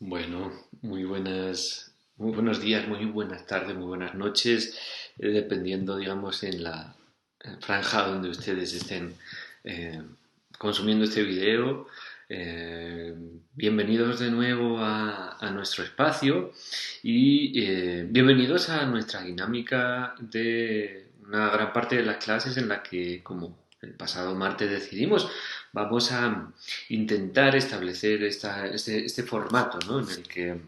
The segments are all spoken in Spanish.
Bueno, muy buenos días, muy buenas tardes, muy buenas noches, dependiendo, digamos, en la franja donde ustedes estén eh, consumiendo este video. Eh, Bienvenidos de nuevo a nuestro espacio y bienvenidos a nuestra dinámica de una gran parte de las clases en la que, como el pasado martes decidimos, vamos a intentar establecer este formato, ¿no? En el que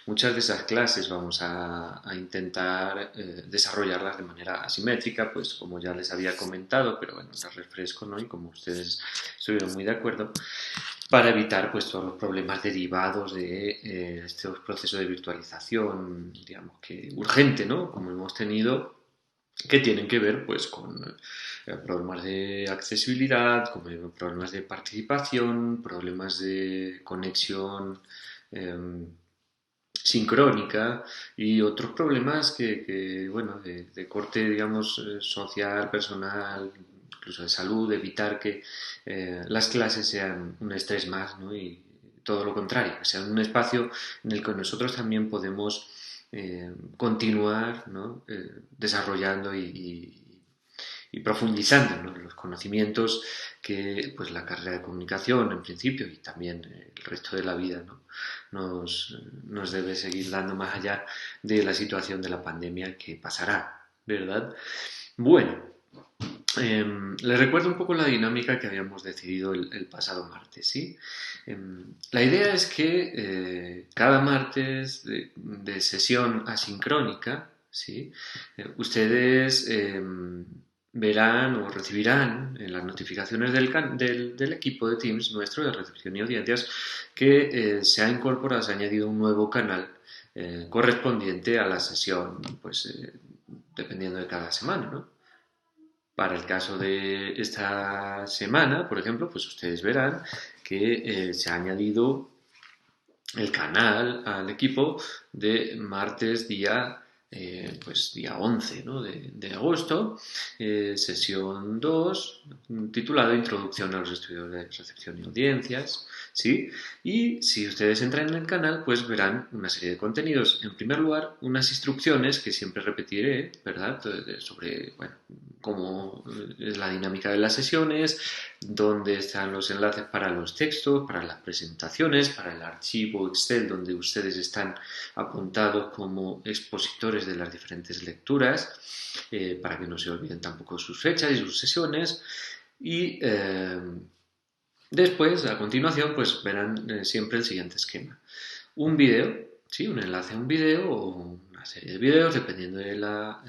muchas de esas clases vamos a intentar desarrollarlas de manera asimétrica, pues como ya les había comentado, pero bueno, las refresco, ¿no? Y como ustedes estuvieron muy de acuerdo, para evitar pues todos los problemas derivados de estos procesos de virtualización, digamos que urgente, ¿no? Como hemos tenido, que tienen que ver pues con problemas de accesibilidad, con problemas de participación, problemas de conexión eh, sincrónica y otros problemas bueno, de corte, digamos, social, personal, incluso de salud, evitar que las clases sean un estrés más, ¿no? Y todo lo contrario, que sean un espacio en el que nosotros también podemos continuar, ¿no? Desarrollando y profundizando, ¿no? En los conocimientos que pues, la carrera de comunicación, en principio, y también el resto de la vida, ¿no? nos debe seguir dando más allá de la situación de la pandemia que pasará, ¿verdad? Bueno, les recuerdo un poco la dinámica que habíamos decidido el pasado martes, ¿sí? La idea es que cada martes de sesión asincrónica, ¿sí? Ustedes verán o recibirán en las notificaciones del equipo de Teams nuestro de recepción y audiencias que se ha incorporado, se ha añadido un nuevo canal correspondiente a la sesión, pues dependiendo de cada semana, ¿no? Para el caso de esta semana, por ejemplo, pues ustedes verán que se ha añadido el canal al equipo de martes día 11, ¿no? de agosto, sesión 2, titulado Introducción a los estudios de recepción y audiencias, ¿sí? Y si ustedes entran en el canal, pues verán una serie de contenidos. En primer lugar, unas instrucciones que siempre repetiré, ¿verdad? Sobre, bueno, cómo es la dinámica de las sesiones, dónde están los enlaces para los textos, para las presentaciones, para el archivo Excel donde ustedes están apuntados como expositores de las diferentes lecturas, para que no se olviden tampoco sus fechas y sus sesiones. Y después, a continuación, pues verán siempre el siguiente esquema. Un vídeo, ¿sí? Un enlace a un vídeo o una serie de vídeos, dependiendo de la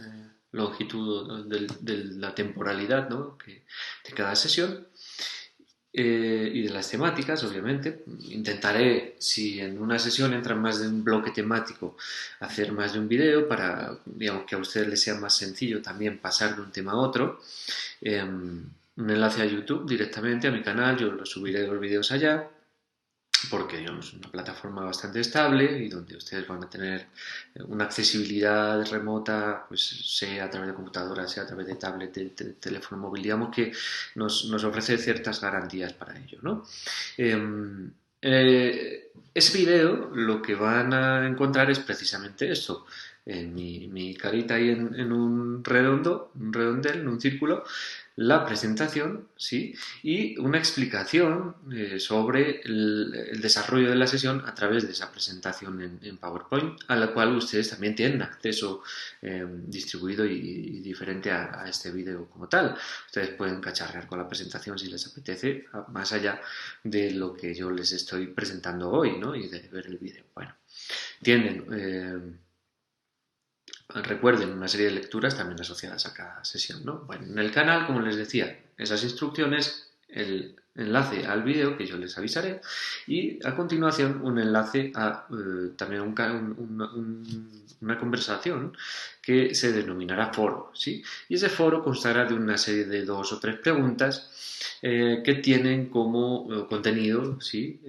longitud, de la temporalidad, ¿no? de cada sesión. Y de las temáticas, obviamente. Intentaré, si en una sesión entra más de un bloque temático, hacer más de un vídeo para, digamos, que a ustedes les sea más sencillo también pasar de un tema a otro. Un enlace a YouTube directamente a mi canal, yo lo subiré los vídeos allá porque digamos, es una plataforma bastante estable y donde ustedes van a tener una accesibilidad remota, pues sea a través de computadora, sea a través de tablet, de teléfono móvil, digamos que nos ofrece ciertas garantías para ello, ¿no? Ese video lo que van a encontrar es precisamente esto, mi carita ahí en un redondel, en un círculo, la presentación, ¿sí? Y una explicación sobre el desarrollo de la sesión a través de esa presentación en PowerPoint, a la cual ustedes también tienen acceso distribuido y diferente a este vídeo como tal. Ustedes pueden cacharrear con la presentación si les apetece, más allá de lo que yo les estoy presentando hoy, ¿no? Y de ver el vídeo. Bueno, tienen... recuerden una serie de lecturas también asociadas a cada sesión, ¿no? Bueno, en el canal, como les decía, esas instrucciones, el enlace al vídeo que yo les avisaré y a continuación un enlace a también una conversación que se denominará foro, ¿sí? Y ese foro constará de una serie de 2 o 3 preguntas que tienen como contenido, ¿sí?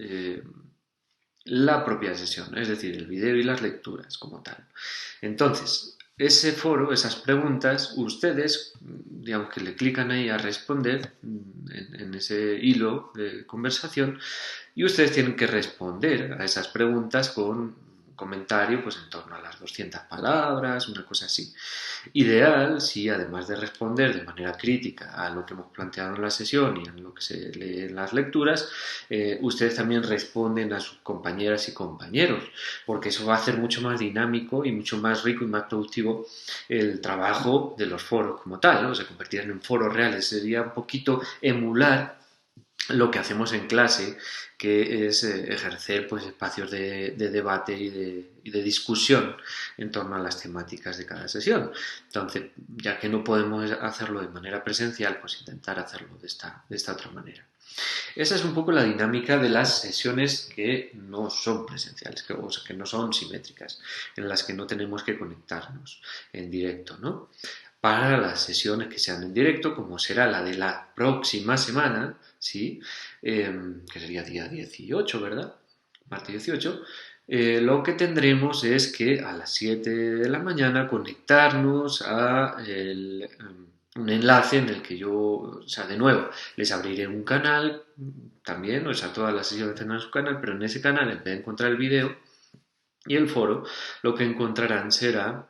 La propia sesión, es decir, el vídeo y las lecturas como tal. Entonces, ese foro, esas preguntas, ustedes, digamos que le clican ahí a responder en ese hilo de conversación y ustedes tienen que responder a esas preguntas con un comentario pues en torno a las 200 palabras, una cosa así. Ideal si además de responder de manera crítica a lo que hemos planteado en la sesión y a lo que se lee en las lecturas, ustedes también responden a sus compañeras y compañeros, porque eso va a hacer mucho más dinámico y mucho más rico y más productivo el trabajo de los foros como tal, ¿no? Se convertirían en foros reales, sería un poquito emular lo que hacemos en clase, que es ejercer pues, espacios de debate y de discusión en torno a las temáticas de cada sesión. Entonces, ya que no podemos hacerlo de manera presencial, pues intentar hacerlo de esta otra manera. Esa es un poco la dinámica de las sesiones que no son presenciales, o sea, que no son simétricas, en las que no tenemos que conectarnos en directo, ¿no? Para las sesiones que sean en directo, como será la de la próxima semana, ¿sí? Que sería día 18, ¿verdad? Martes 18. Lo que tendremos es que a las 7 de la mañana conectarnos a un enlace en el que yo, o sea, de nuevo, les abriré un canal también, o sea, todas las sesiones tendrán su canal, pero en ese canal, en vez de encontrar el video y el foro, lo que encontrarán será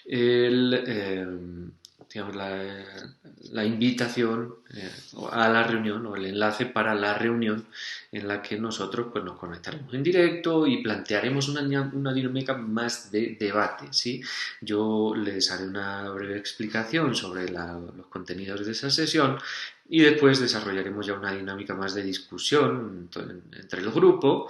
el, digamos, la invitación a la reunión o el enlace para la reunión en la que nosotros pues, nos conectaremos en directo y plantearemos una dinámica más de debate. ¿Sí? Yo les haré una breve explicación sobre los contenidos de esa sesión y después desarrollaremos ya una dinámica más de discusión entre el grupo,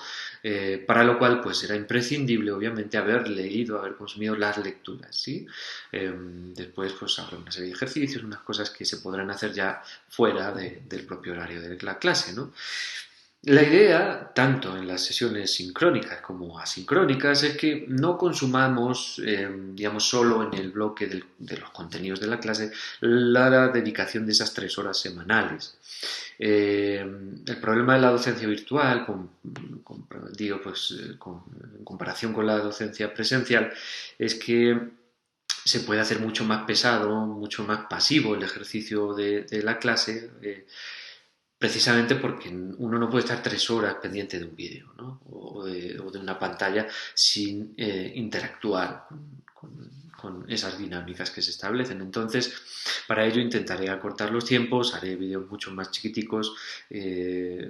para lo cual pues será imprescindible obviamente haber leído, haber consumido las lecturas, ¿sí? Después pues habrá una serie de ejercicios, unas cosas que se podrán hacer ya fuera del propio horario de la clase, ¿no? La idea, tanto en las sesiones sincrónicas como asincrónicas, es que no consumamos, digamos, solo en el bloque de los contenidos de la clase la dedicación de esas 3 horas semanales. El problema de la docencia virtual, digo, pues, en comparación con la docencia presencial, es que se puede hacer mucho más pesado, mucho más pasivo el ejercicio de la clase, precisamente porque uno no puede estar 3 horas pendiente de un vídeo, ¿no? O de una pantalla sin interactuar con esas dinámicas que se establecen. Entonces, para ello intentaré acortar los tiempos, haré vídeos mucho más chiquiticos,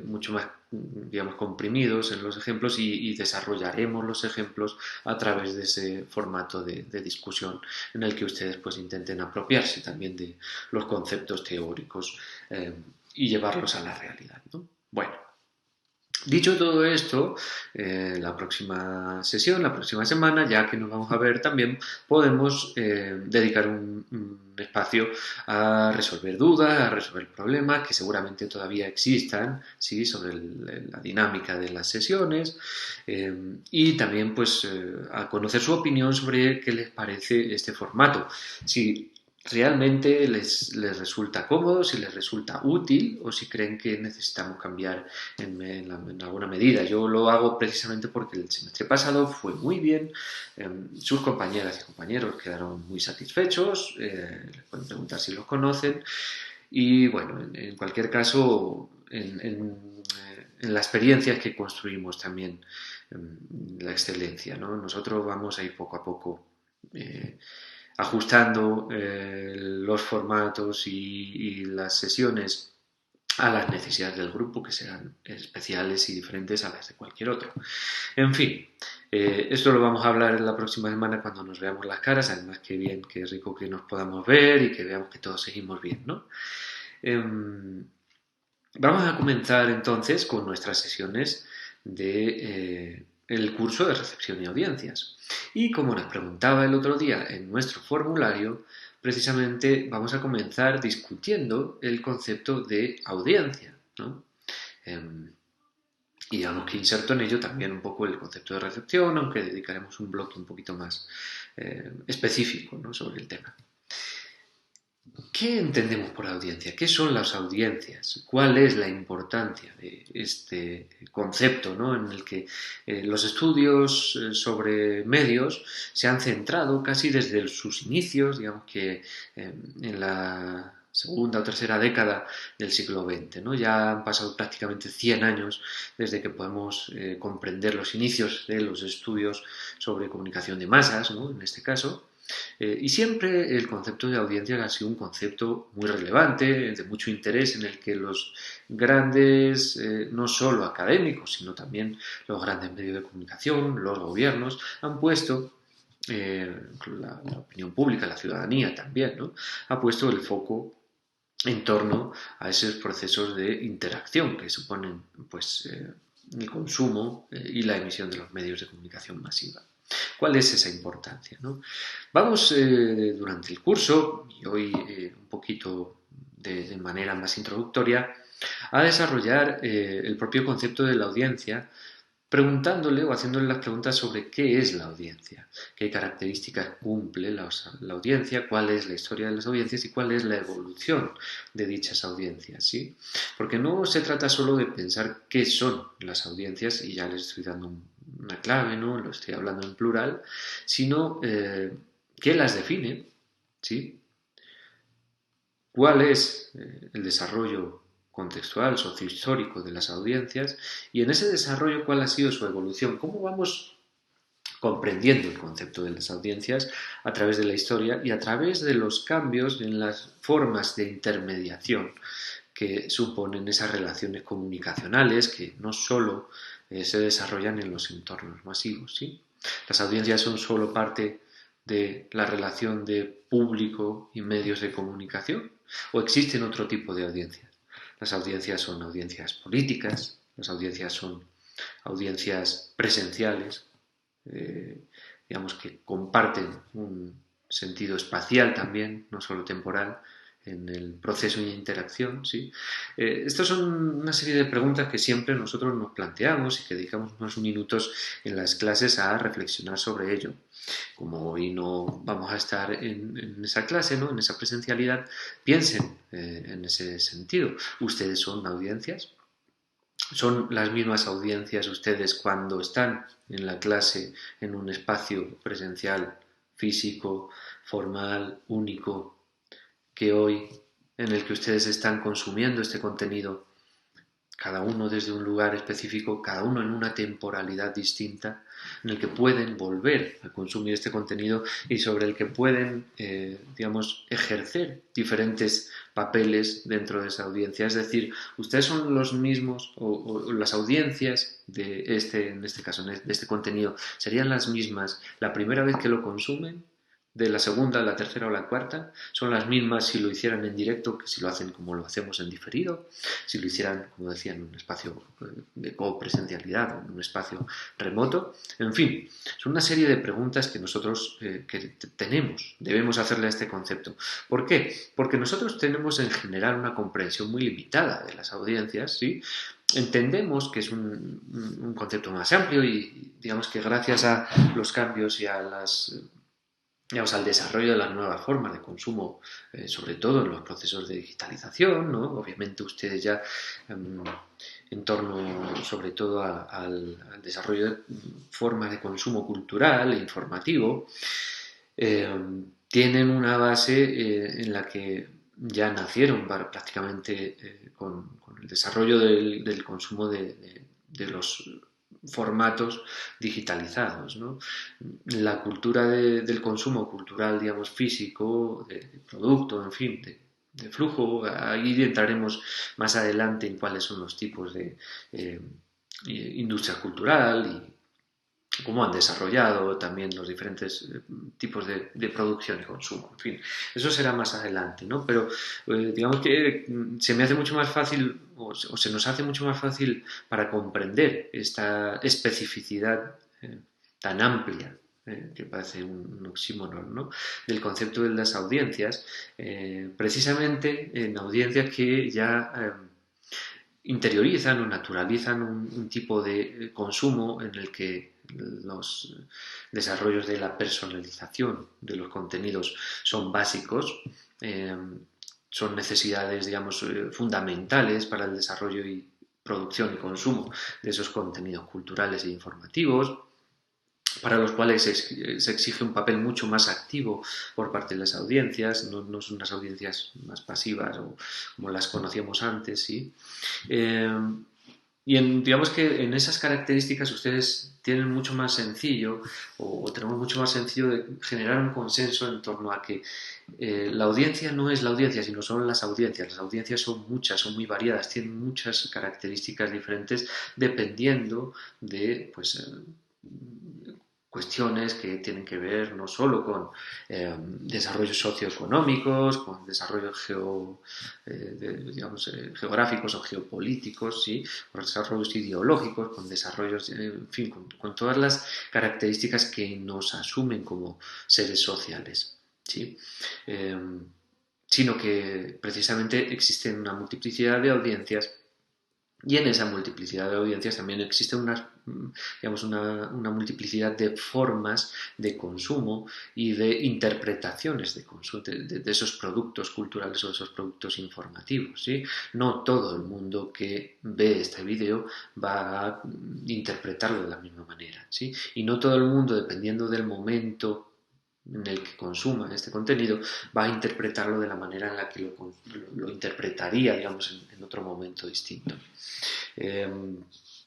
mucho más, digamos, comprimidos en los ejemplos y desarrollaremos los ejemplos a través de ese formato de discusión en el que ustedes pues intenten apropiarse también de los conceptos teóricos y llevarlos a la realidad, ¿no? Bueno, dicho todo esto, la próxima sesión, la próxima semana, ya que nos vamos a ver también, podemos dedicar un espacio a resolver dudas, a resolver problemas que seguramente todavía existan, ¿sí? Sobre la dinámica de las sesiones, y también pues a conocer su opinión sobre qué les parece este formato. Si realmente les resulta cómodo, si les resulta útil o si creen que necesitamos cambiar en alguna medida. Yo lo hago precisamente porque el semestre pasado fue muy bien, sus compañeras y compañeros quedaron muy satisfechos, les pueden preguntar si los conocen y bueno, en cualquier caso, en la experiencia es que construimos también la excelencia, ¿no? Nosotros vamos a ir poco a poco ajustando los formatos y las sesiones a las necesidades del grupo, que serán especiales y diferentes a las de cualquier otro. En fin, esto lo vamos a hablar en la próxima semana cuando nos veamos las caras, además que bien, que rico que nos podamos ver y que veamos que todos seguimos bien, ¿no? Vamos a comenzar entonces con nuestras sesiones de el curso de recepción y audiencias. Y como nos preguntaba el otro día en nuestro formulario, precisamente vamos a comenzar discutiendo el concepto de audiencia, ¿no? Y digamos que inserto en ello también un poco el concepto de recepción, aunque dedicaremos un bloque un poquito más específico, ¿no? Sobre el tema. ¿Qué entendemos por audiencia? ¿Qué son las audiencias? ¿Cuál es la importancia de este concepto, ¿no? En el que los estudios sobre medios se han centrado casi desde sus inicios, digamos que en la segunda o tercera década del siglo XX, ¿no? Ya han pasado prácticamente 100 años desde que podemos comprender los inicios de los estudios sobre comunicación de masas, ¿no? En este caso, y siempre el concepto de audiencia ha sido un concepto muy relevante, de mucho interés, en el que los grandes, no solo académicos, sino también los grandes medios de comunicación, los gobiernos, han puesto, la opinión pública, la ciudadanía también, ¿no? Ha puesto el foco en torno a esos procesos de interacción que suponen pues, el consumo y la emisión de los medios de comunicación masiva. ¿Cuál es esa importancia? ¿No? Vamos durante el curso, y hoy un poquito de manera más introductoria, a desarrollar el propio concepto de la audiencia, preguntándole o haciéndole las preguntas sobre qué es la audiencia, qué características cumple la audiencia, cuál es la historia de las audiencias y cuál es la evolución de dichas audiencias, ¿sí? Porque no se trata solo de pensar qué son las audiencias, y ya les estoy dando una clave, ¿no? Lo estoy hablando en plural, sino qué las define, ¿sí? ¿Cuál es el desarrollo contextual, sociohistórico de las audiencias? Y en ese desarrollo, ¿cuál ha sido su evolución? ¿Cómo vamos comprendiendo el concepto de las audiencias a través de la historia y a través de los cambios en las formas de intermediación que suponen esas relaciones comunicacionales que no solo se desarrollan en los entornos masivos, ¿sí? Las audiencias son solo parte de la relación de público y medios de comunicación, o existen otro tipo de audiencias. Las audiencias son audiencias políticas, las audiencias son audiencias presenciales, digamos que comparten un sentido espacial también, no solo temporal, en el proceso de interacción, ¿sí? Estas son una serie de preguntas que siempre nosotros nos planteamos y que dedicamos unos minutos en las clases a reflexionar sobre ello. Como hoy no vamos a estar en esa clase, ¿no? En esa presencialidad, piensen en ese sentido. ¿Ustedes son audiencias? ¿Son las mismas audiencias ustedes cuando están en la clase en un espacio presencial, físico, formal, único, que hoy en el que ustedes están consumiendo este contenido, cada uno desde un lugar específico, cada uno en una temporalidad distinta, en el que pueden volver a consumir este contenido y sobre el que pueden, digamos, ejercer diferentes papeles dentro de esa audiencia? Es decir, ustedes son los mismos o las audiencias de en este caso, de este contenido, serían las mismas la primera vez que lo consumen, de la segunda, la tercera o la cuarta, son las mismas si lo hicieran en directo que si lo hacen como lo hacemos en diferido, si lo hicieran, como decía, en un espacio de copresencialidad, en un espacio remoto. En fin, son una serie de preguntas que nosotros que tenemos, debemos hacerle a este concepto. ¿Por qué? Porque nosotros tenemos en general una comprensión muy limitada de las audiencias, ¿sí? Entendemos que es un concepto más amplio y digamos que gracias a los cambios y a las, digamos, al desarrollo de las nuevas formas de consumo, sobre todo en los procesos de digitalización, ¿no? Obviamente ustedes ya en torno sobre todo al desarrollo de formas de consumo cultural e informativo, eh, tienen una base en la que ya nacieron prácticamente con el desarrollo del consumo de los formatos digitalizados, ¿no? La cultura del consumo cultural, digamos, físico, de producto, en fin, de flujo, ahí entraremos más adelante en cuáles son los tipos de industria cultural y cómo han desarrollado también los diferentes tipos de producción y consumo. En fin, eso será más adelante, ¿no? Pero digamos que se me hace mucho más fácil o se nos hace mucho más fácil para comprender esta especificidad tan amplia, que parece un oxímoron, ¿no? Del concepto de las audiencias, precisamente en audiencias que ya interiorizan o naturalizan un tipo de consumo en el que los desarrollos de la personalización de los contenidos son básicos, son necesidades, digamos, fundamentales para el desarrollo y producción y consumo de esos contenidos culturales e informativos, para los cuales se exige un papel mucho más activo por parte de las audiencias, no son unas audiencias más pasivas o como las conocíamos antes, ¿sí? Eh, digamos que en esas características ustedes tienen mucho más sencillo o tenemos mucho más sencillo de generar un consenso en torno a que la audiencia no es la audiencia, sino son las audiencias. Las audiencias son muchas, son muy variadas, tienen muchas características diferentes dependiendo de pues, cuestiones que tienen que ver no solo con desarrollos socioeconómicos, con desarrollos geográficos o geopolíticos, ¿sí? Con desarrollos ideológicos, con desarrollos, en fin, con todas las características que nos asumen como seres sociales, ¿sí? Sino que precisamente existen una multiplicidad de audiencias y en esa multiplicidad de audiencias también existe digamos, una multiplicidad de formas de consumo y de interpretaciones de, consumo, de esos productos culturales o de esos productos informativos, ¿sí? No todo el mundo que ve este vídeo va a interpretarlo de la misma manera, ¿sí? Y no todo el mundo, dependiendo del momento en el que consuma este contenido, va a interpretarlo de la manera en la que lo interpretaría, digamos, en otro momento distinto. Eh,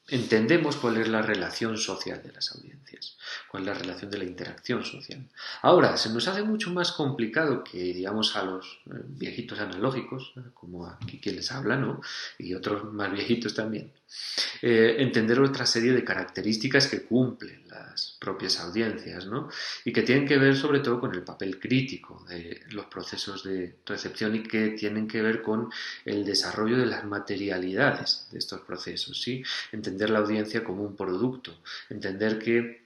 Entendemos cuál es la relación social de las audiencias, cuál es la relación de la interacción social. Ahora, se nos hace mucho más complicado que, digamos, a los viejitos analógicos, como aquí quien les habla, ¿no? Y otros más viejitos también, entender otra serie de características que cumplen las propias audiencias, ¿no? Y que tienen que ver sobre todo con el papel crítico de los procesos de recepción y que tienen que ver con el desarrollo de las materialidades de estos procesos, ¿sí? Entender la audiencia como un producto, entender que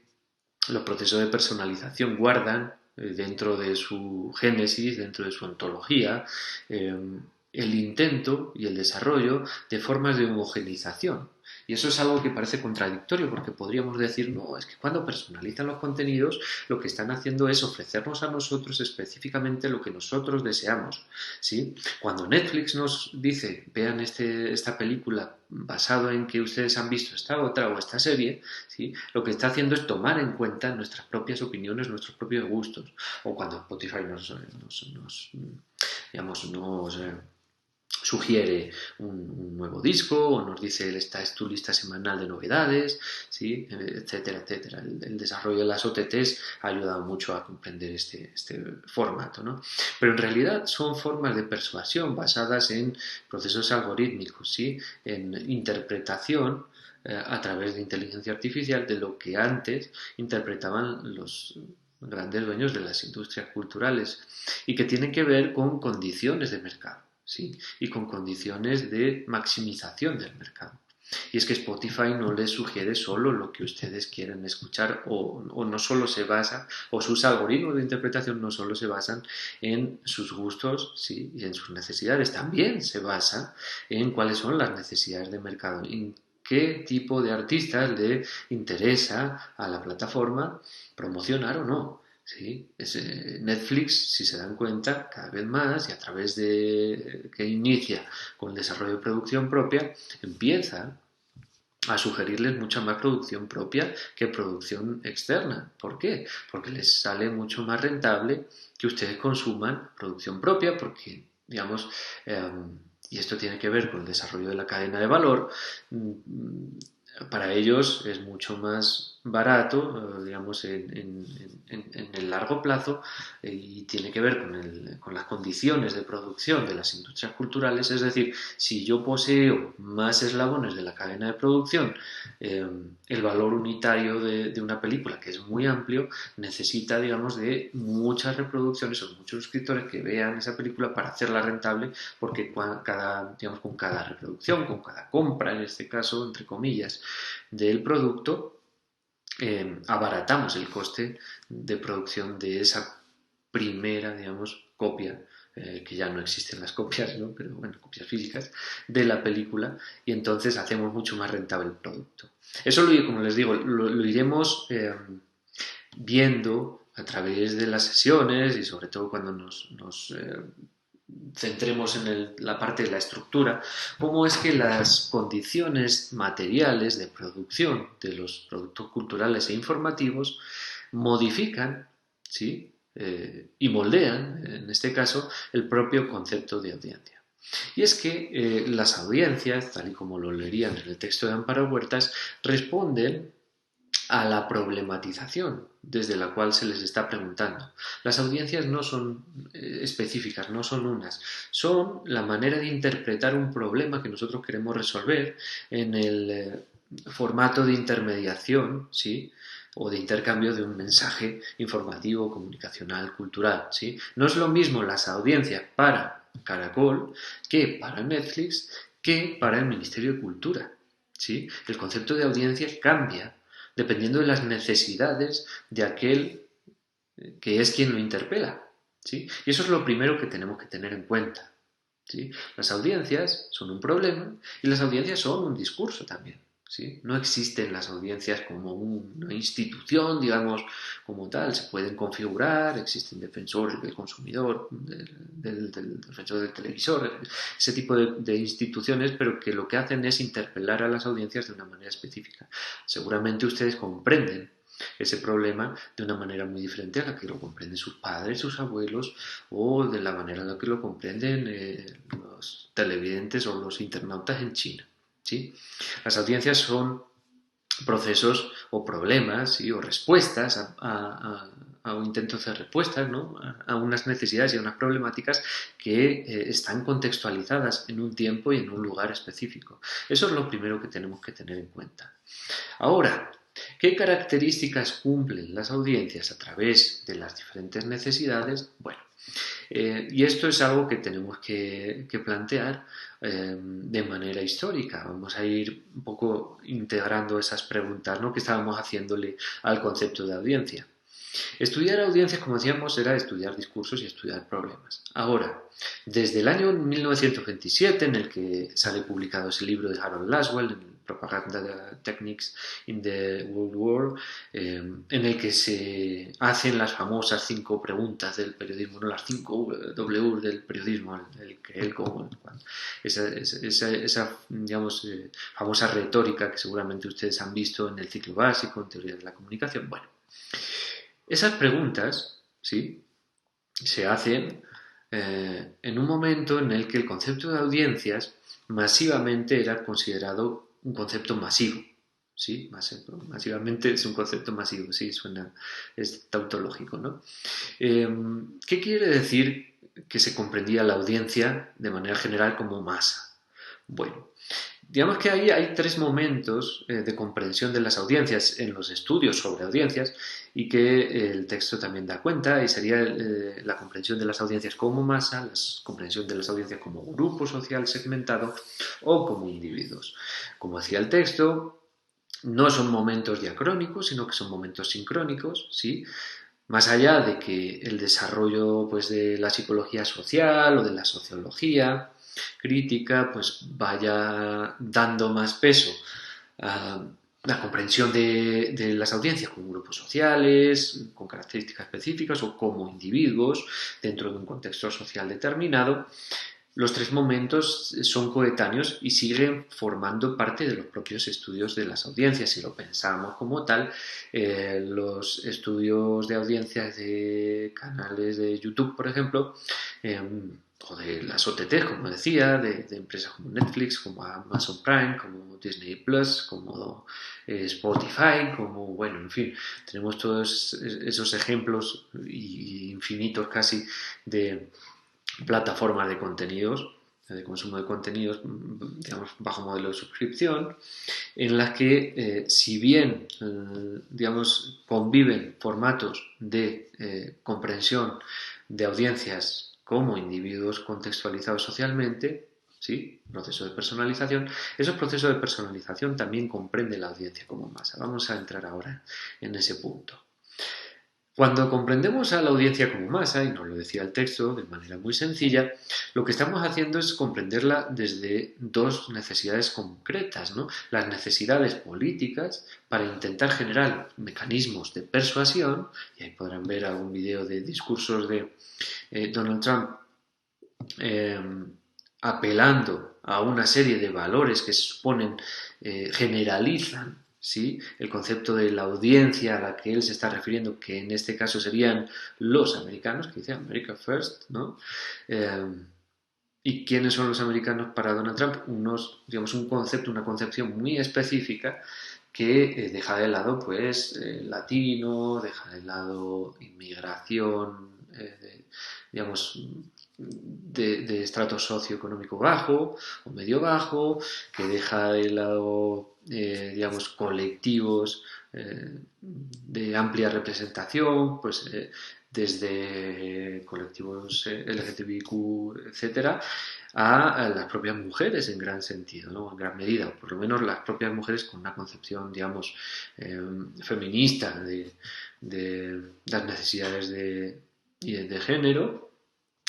los procesos de personalización guardan dentro de su génesis, dentro de su ontología, el intento y el desarrollo de formas de homogeneización. Y eso es algo que parece contradictorio porque podríamos decir, no, es que cuando personalizan los contenidos lo que están haciendo es ofrecernos a nosotros específicamente lo que nosotros deseamos, ¿sí? Cuando Netflix nos dice, vean esta película basado en que ustedes han visto esta otra o esta serie, ¿sí? Lo que está haciendo es tomar en cuenta nuestras propias opiniones, nuestros propios gustos. O cuando Spotify nos sugiere un nuevo disco o nos dice esta es tu lista semanal de novedades, ¿sí? Etcétera, etcétera. El desarrollo de las OTTs ha ayudado mucho a comprender este formato, ¿no? Pero en realidad son formas de persuasión basadas en procesos algorítmicos, ¿sí? En interpretación a través de inteligencia artificial de lo que antes interpretaban los grandes dueños de las industrias culturales y que tienen que ver con condiciones de mercado, ¿sí? Y con condiciones de maximización del mercado. Y es que Spotify no les sugiere solo lo que ustedes quieren escuchar o no solo se basa, o sus algoritmos de interpretación no solo se basan en sus gustos, ¿sí? Y en sus necesidades, también se basa en cuáles son las necesidades de mercado, en qué tipo de artistas le interesa a la plataforma promocionar o no. Sí, Netflix, si se dan cuenta, cada vez más y a través de que inicia con el desarrollo de producción propia, empieza a sugerirles mucha más producción propia que producción externa. ¿Por qué? Porque les sale mucho más rentable que ustedes consuman producción propia porque, digamos, y esto tiene que ver con el desarrollo de la cadena de valor, para ellos es mucho más barato, digamos, en el largo plazo y tiene que ver con las condiciones de producción de las industrias culturales. Es decir, si yo poseo más eslabones de la cadena de producción, el valor unitario de una película, que es muy amplio, necesita, digamos, de muchas reproducciones o muchos suscriptores que vean esa película para hacerla rentable, porque digamos, con cada reproducción, con cada compra, en este caso, entre comillas, del producto, abaratamos el coste de producción de esa primera, digamos, copia que ya no existen las copias, ¿no? Pero bueno, copias físicas de la película, y entonces hacemos mucho más rentable el producto. Eso, como les digo, lo iremos viendo a través de las sesiones y sobre todo cuando nos centremos en la parte de la estructura, cómo es que las condiciones materiales de producción de los productos culturales e informativos modifican, ¿sí? Y moldean, en este caso, el propio concepto de audiencia. Y es que las audiencias, tal y como lo leerían en el texto de Amparo Huertas, responden a la problematización desde la cual se les está preguntando. Las audiencias no son específicas, no son unas, son la manera de interpretar un problema que nosotros queremos resolver en el formato de intermediación, ¿sí? O de intercambio de un mensaje informativo, comunicacional, cultural, ¿sí? No es lo mismo las audiencias para Caracol que para Netflix que para el Ministerio de Cultura, ¿sí? El concepto de audiencia cambia dependiendo de las necesidades de aquel que es quien lo interpela, ¿sí? Y eso es lo primero que tenemos que tener en cuenta, ¿sí? Las audiencias son un problema y las audiencias son un discurso también, ¿sí? No existen las audiencias como una institución, digamos, como tal. Se pueden configurar, existen defensores del consumidor, del defensor del televisor, ese tipo de instituciones, pero que lo que hacen es interpelar a las audiencias de una manera específica. Seguramente ustedes comprenden ese problema de una manera muy diferente a la que lo comprenden sus padres, sus abuelos, o de la manera en la que lo comprenden los televidentes o los internautas en China, ¿sí? Las audiencias son procesos o problemas, ¿sí? O respuestas a un intento de respuestas, ¿no? A unas necesidades y a unas problemáticas que están contextualizadas en un tiempo y en un lugar específico. Eso es lo primero que tenemos que tener en cuenta. Ahora, ¿qué características cumplen las audiencias a través de las diferentes necesidades? Bueno, y esto es algo que tenemos que plantear de manera histórica. Vamos a ir un poco integrando esas preguntas, ¿no?, que estábamos haciéndole al concepto de audiencia. Estudiar audiencias, como decíamos, era estudiar discursos y estudiar problemas. Ahora, desde el año 1927, en el que sale publicado ese libro de Harold Laswell, Propaganda Techniques in the World War, en el que se hacen las famosas 5 preguntas del periodismo, no las 5 W del periodismo, el que, el cómo, esa digamos, famosa retórica que seguramente ustedes han visto en el ciclo básico, en teoría de la comunicación. Bueno, esas preguntas, ¿sí?, se hacen en un momento en el que el concepto de audiencias masivamente era considerado un concepto masivo, ¿sí? Masivamente es un concepto masivo, sí, suena, es tautológico, ¿no? ¿Qué quiere decir que se comprendía la audiencia de manera general como masa? Bueno, digamos que ahí hay 3 momentos de comprensión de las audiencias en los estudios sobre audiencias y que el texto también da cuenta, y sería la comprensión de las audiencias como masa, la comprensión de las audiencias como grupo social segmentado o como individuos. Como decía el texto, no son momentos diacrónicos, sino que son momentos sincrónicos, ¿sí? Más allá de que el desarrollo, pues, de la psicología social o de la sociología crítica, pues vaya dando más peso a la comprensión de las audiencias como grupos sociales, con características específicas o como individuos dentro de un contexto social determinado. Los 3 momentos son coetáneos y siguen formando parte de los propios estudios de las audiencias. Si lo pensamos como tal, los estudios de audiencias de canales de YouTube, por ejemplo, o de las OTT, como decía, de empresas como Netflix, como Amazon Prime, como Disney Plus, como Spotify, como, bueno, en fin, tenemos todos esos ejemplos infinitos casi de plataformas de contenidos, de consumo de contenidos, digamos, bajo modelo de suscripción, en las que, si bien, digamos, conviven formatos de comprensión de audiencias como individuos contextualizados socialmente, ¿sí?, proceso de personalización, esos procesos de personalización también comprenden la audiencia como masa. Vamos a entrar ahora en ese punto. Cuando comprendemos a la audiencia como masa, y nos lo decía el texto de manera muy sencilla, lo que estamos haciendo es comprenderla desde dos necesidades concretas, ¿no? Las necesidades políticas para intentar generar mecanismos de persuasión, y ahí podrán ver algún video de discursos de Donald Trump eh, apelando a una serie de valores que se suponen generalizan, ¿sí?, el concepto de la audiencia a la que él se está refiriendo, que en este caso serían los americanos, que dice America First, ¿no? ¿Y quiénes son los americanos para Donald Trump? Digamos, un concepto, una concepción muy específica que deja de lado, pues, latino, deja de lado inmigración, digamos, de estrato socioeconómico bajo o medio bajo, que deja de lado, digamos, colectivos de amplia representación, pues desde colectivos LGTBIQ, etcétera, a las propias mujeres en gran sentido, ¿no? En gran medida, o por lo menos las propias mujeres con una concepción, digamos, feminista de las necesidades de género.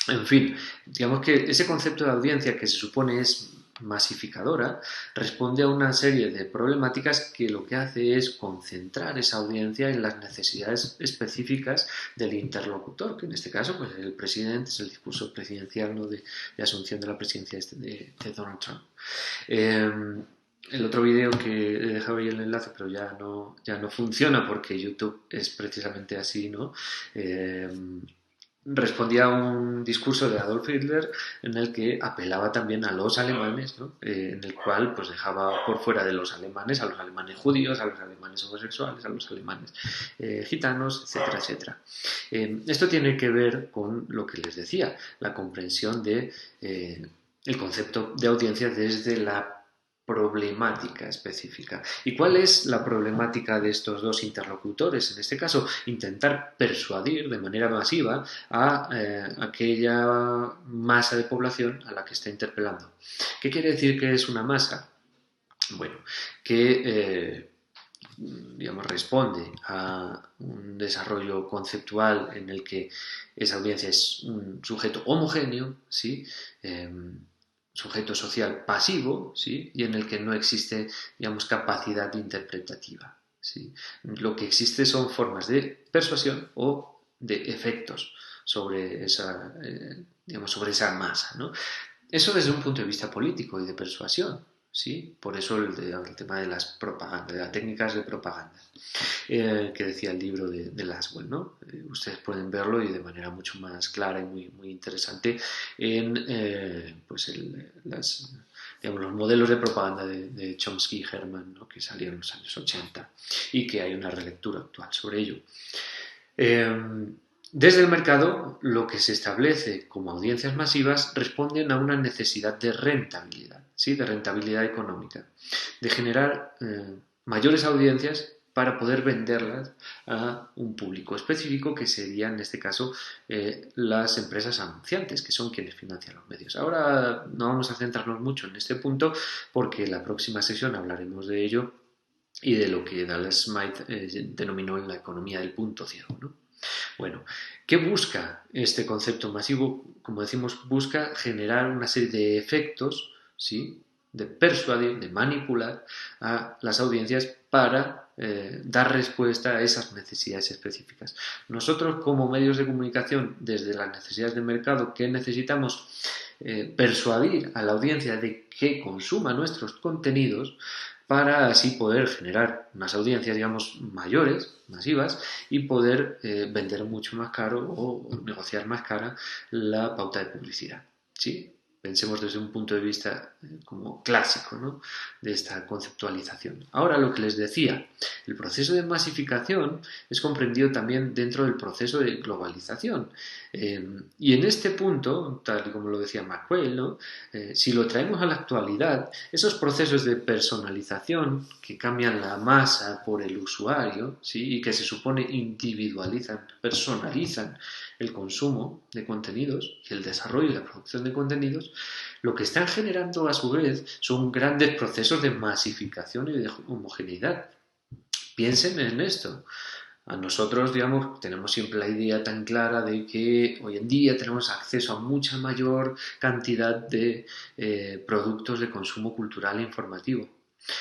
En fin, digamos que ese concepto de audiencia que se supone es masificadora responde a una serie de problemáticas que lo que hace es concentrar esa audiencia en las necesidades específicas del interlocutor, que en este caso pues el presidente, es el discurso presidencial, ¿no?, de asunción de la presidencia de Donald Trump. El otro vídeo que he dejado ahí el enlace, pero ya no funciona porque YouTube es precisamente así, ¿no? Respondía a un discurso de Adolf Hitler en el que apelaba también a los alemanes, ¿no? En el cual pues dejaba por fuera de los alemanes a los alemanes judíos, a los alemanes homosexuales, a los alemanes gitanos, etcétera, etcétera. Esto tiene que ver con lo que les decía, la comprensión de el concepto de audiencia desde la problemática específica. ¿Y cuál es la problemática de estos dos interlocutores? En este caso, intentar persuadir de manera masiva a aquella masa de población a la que está interpelando. ¿Qué quiere decir que es una masa? Bueno, que digamos, responde a un desarrollo conceptual en el que esa audiencia es un sujeto homogéneo, ¿sí? Sujeto social pasivo, ¿sí?, y en el que no existe, digamos, capacidad interpretativa, ¿sí? Lo que existe son formas de persuasión o de efectos sobre digamos, sobre esa masa, ¿no? Eso desde un punto de vista político y de persuasión, ¿sí? Por eso el tema de las propagandas, de las técnicas de propaganda, que decía el libro de Laswell, ¿no? Ustedes pueden verlo y de manera mucho más clara y muy interesante en pues digamos, los modelos de propaganda de Chomsky y Herman, ¿no?, que salieron en los años 80 y que hay una relectura actual sobre ello. Desde el mercado, lo que se establece como audiencias masivas responden a una necesidad de rentabilidad, ¿sí?, de rentabilidad económica, de generar mayores audiencias para poder venderlas a un público específico, que serían en este caso las empresas anunciantes, que son quienes financian los medios. Ahora no vamos a centrarnos mucho en este punto porque en la próxima sesión hablaremos de ello y de lo que Dallas Smith denominó la economía del punto ciego, ¿no? Bueno, ¿qué busca este concepto masivo? Como decimos, busca generar una serie de efectos, ¿sí?, de persuadir, de manipular a las audiencias para dar respuesta a esas necesidades específicas. Nosotros, como medios de comunicación, desde las necesidades del mercado, ¿qué necesitamos? Persuadir a la audiencia de que consuma nuestros contenidos para así poder generar unas audiencias, digamos, mayores, masivas, y poder vender mucho más caro o negociar más cara la pauta de publicidad, ¿sí? Pensemos desde un punto de vista como clásico, ¿no?, de esta conceptualización. Ahora, lo que les decía, el proceso de masificación es comprendido también dentro del proceso de globalización. Y en este punto, tal y como lo decía McQuail, ¿no?, si lo traemos a la actualidad, esos procesos de personalización que cambian la masa por el usuario, ¿sí?, y que se supone individualizan, personalizan el consumo de contenidos y el desarrollo y la producción de contenidos, lo que están generando a su vez son grandes procesos de masificación y de homogeneidad. Piensen en esto. A nosotros, digamos, tenemos siempre la idea tan clara de que hoy en día tenemos acceso a mucha mayor cantidad de productos de consumo cultural e informativo.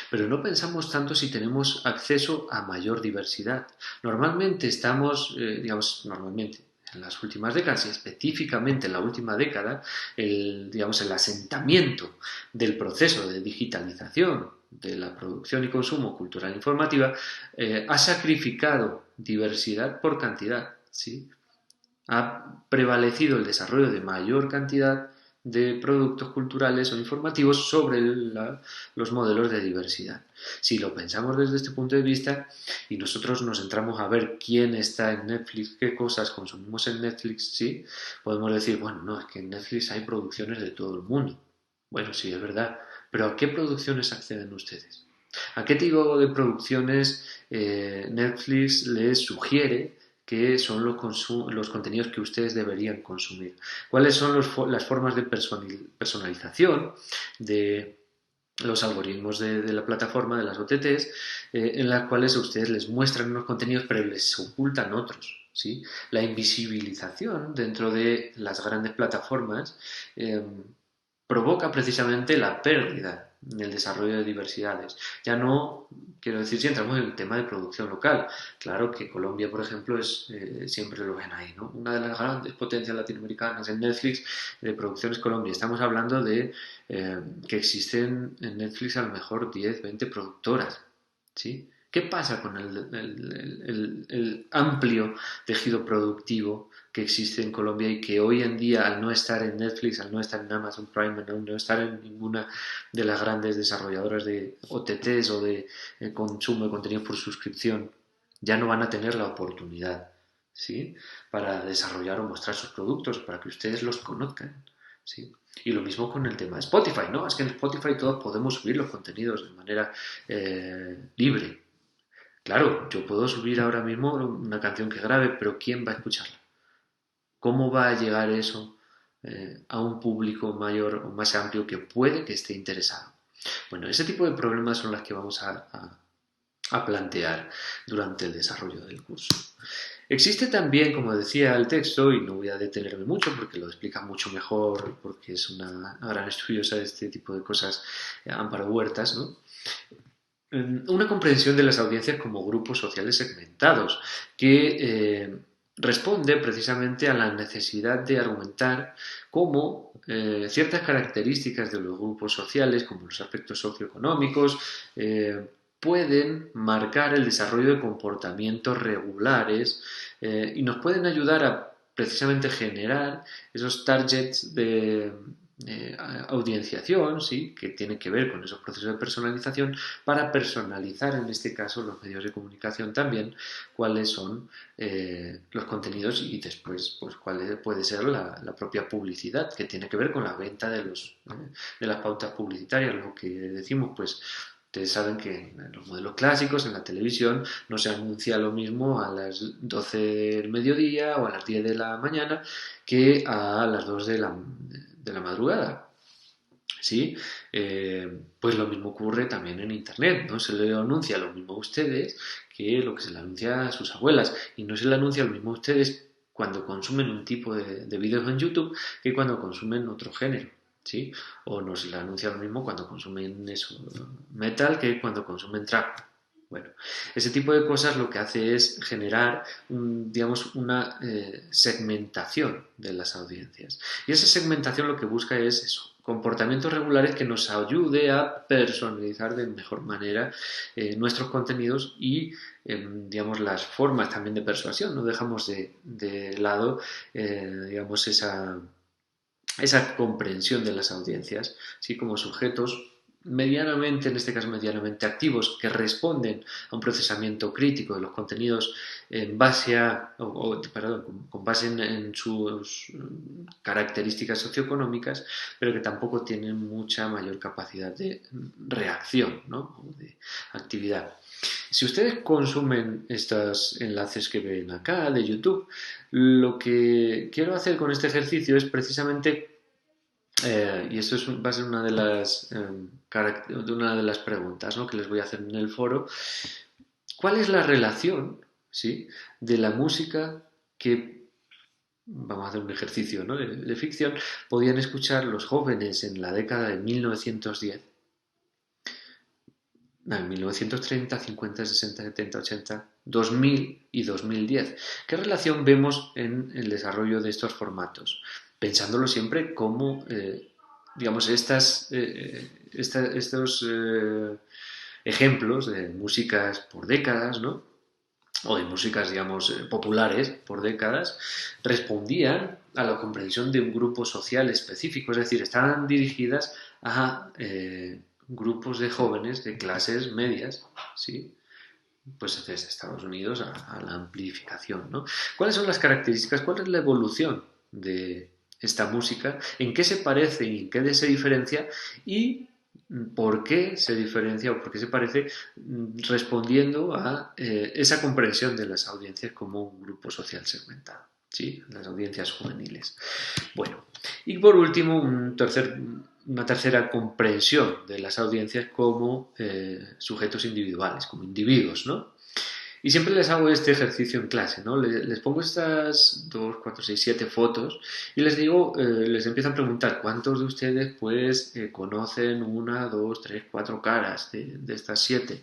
Pero no pensamos tanto si tenemos acceso a mayor diversidad. Normalmente estamos, normalmente en las últimas décadas y específicamente en la última década, el asentamiento del proceso de digitalización de la producción y consumo cultural e informativa ha sacrificado diversidad por cantidad, ¿sí? Ha prevalecido el desarrollo de mayor cantidad de productos culturales o informativos sobre los modelos de diversidad. Si lo pensamos desde este punto de vista y nosotros nos centramos a ver quién está en Netflix, qué cosas consumimos en Netflix, sí, podemos decir, bueno, no, es que en Netflix hay producciones de todo el mundo. Bueno, sí, es verdad, pero ¿a qué producciones acceden ustedes? ¿A qué tipo de producciones Netflix les sugiere que son los contenidos que ustedes deberían consumir? ¿Cuáles son las formas de personalización de los algoritmos de la plataforma, de las OTTs, en las cuales a ustedes les muestran unos contenidos pero les ocultan otros? ¿Sí? La invisibilización dentro de las grandes plataformas provoca precisamente la pérdida en el desarrollo de diversidades. Ya no, quiero decir, si entramos en el tema de producción local, claro que Colombia, por ejemplo, siempre lo ven ahí, ¿no? Una de las grandes potencias latinoamericanas en Netflix de producción es Colombia. Estamos hablando de que existen en Netflix a lo mejor 10, 20 productoras, ¿sí? ¿Qué pasa con el amplio tejido productivo que existe en Colombia y que hoy en día, al no estar en Netflix, al no estar en Amazon Prime, al no estar en ninguna de las grandes desarrolladoras de OTTs o de consumo de contenido por suscripción, ya no van a tener la oportunidad, ¿sí? Para desarrollar o mostrar sus productos, para que ustedes los conozcan, ¿sí? Y lo mismo con el tema de Spotify, ¿no? Es que en Spotify todos podemos subir los contenidos de manera libre. Claro, yo puedo subir ahora mismo una canción que grabe, pero ¿quién va a escucharla? ¿Cómo va a llegar eso a un público mayor o más amplio que puede que esté interesado? Bueno, ese tipo de problemas son las que vamos a plantear durante el desarrollo del curso. Existe también, como decía el texto, y no voy a detenerme mucho porque lo explica mucho mejor, porque es una gran estudiosa de este tipo de cosas, Amparo Huertas, ¿no? Una comprensión de las audiencias como grupos sociales segmentados, que responde precisamente a la necesidad de argumentar cómo ciertas características de los grupos sociales, como los aspectos socioeconómicos, pueden marcar el desarrollo de comportamientos regulares y nos pueden ayudar a precisamente generar esos targets de audienciación, ¿sí? Que tiene que ver con esos procesos de personalización, para personalizar en este caso los medios de comunicación también, cuáles son los contenidos y después pues cuál puede ser la propia publicidad, que tiene que ver con la venta de las pautas publicitarias, lo que decimos pues. Ustedes saben que en los modelos clásicos, en la televisión, no se anuncia lo mismo a las 12 del mediodía o a las 10 de la mañana que a las 2 de la madrugada. ¿Sí? Pues lo mismo ocurre también en Internet, ¿no? Se le anuncia lo mismo a ustedes que lo que se le anuncia a sus abuelas, y no se le anuncia lo mismo a ustedes cuando consumen un tipo de vídeos en YouTube que cuando consumen otro género, ¿sí? O no se le anuncia lo mismo cuando consumen eso, metal, que cuando consumen trap. Bueno, ese tipo de cosas lo que hace es generar, digamos, una segmentación de las audiencias. Y esa segmentación lo que busca es eso, comportamientos regulares que nos ayude a personalizar de mejor manera nuestros contenidos y, digamos, las formas también de persuasión. No dejamos de lado, digamos, esa comprensión de las audiencias, ¿sí? Como sujetos medianamente, en este caso medianamente activos, que responden a un procesamiento crítico de los contenidos en base a, perdón, con base en sus características socioeconómicas, pero que tampoco tienen mucha mayor capacidad de reacción, ¿no? O de actividad. Si ustedes consumen estos enlaces que ven acá de YouTube, lo que quiero hacer con este ejercicio es precisamente, y esto va a ser una de las preguntas, ¿no? Que les voy a hacer en el foro, ¿cuál es la relación ¿sí? De la música que, vamos a hacer un ejercicio, ¿no? de ficción, podían escuchar los jóvenes en la década de 1910, no, en 1930, 50, 60, 70, 80, 2000 y 2010. ¿Qué relación vemos en el desarrollo de estos formatos? Pensándolo siempre como, digamos, estos ejemplos de músicas por décadas, ¿no? O de músicas, digamos, populares por décadas, respondían a la comprensión de un grupo social específico, es decir, estaban dirigidas a grupos de jóvenes de clases medias, ¿sí? Pues desde Estados Unidos a la amplificación, ¿no? ¿Cuáles son las características? ¿Cuál es la evolución de esta música? ¿En qué se parece y en qué se diferencia? Y por qué se diferencia o por qué se parece respondiendo a esa comprensión de las audiencias como un grupo social segmentado, ¿sí? Las audiencias juveniles. Bueno, y por último, una tercera comprensión de las audiencias como sujetos individuales, como individuos, ¿no? Y siempre les hago este ejercicio en clase, ¿no? Les pongo estas 2, 4, 6, 7 fotos y les digo, les empiezo a preguntar cuántos de ustedes pues conocen una, dos, tres, cuatro caras de estas 7.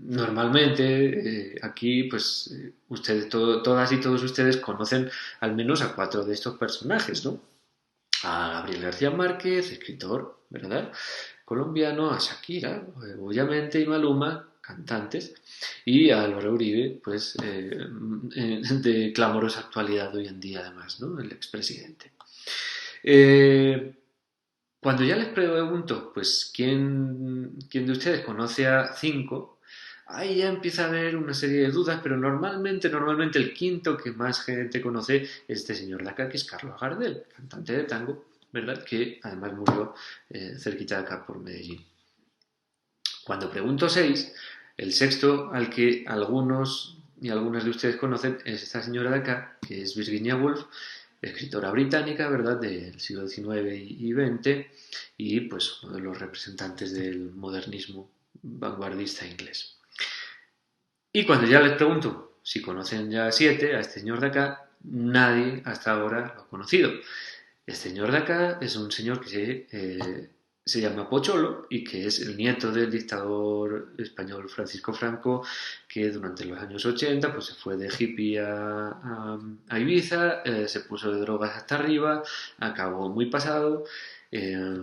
Normalmente aquí pues todas y todos ustedes conocen al menos a 4 de estos personajes, ¿no? A Gabriel García Márquez, escritor, ¿verdad? Colombiano, a Shakira, obviamente, y Maluma, cantantes, y a Álvaro Uribe, pues de clamorosa actualidad hoy en día además, ¿no? El expresidente. Eh, Cuando ya les pregunto, pues, ¿quién de ustedes conoce a 5? Ahí ya empieza a haber una serie de dudas, pero normalmente el quinto que más gente conoce es este señor de acá, que es Carlos Gardel, cantante de tango, ¿verdad? Que además murió cerquita de acá por Medellín. Cuando pregunto 6, el sexto al que algunos y algunas de ustedes conocen es esta señora de acá, que es Virginia Woolf, escritora británica, ¿verdad?, del siglo XIX y XX, y pues uno de los representantes del modernismo vanguardista inglés. Y cuando ya les pregunto si conocen ya a 7, a este señor de acá, nadie hasta ahora lo ha conocido. El señor de acá es un señor que se llama Pocholo y que es el nieto del dictador español Francisco Franco, que durante los años 80 pues, se fue de hippie a Ibiza, se puso de drogas hasta arriba, acabó muy pasado. Eh,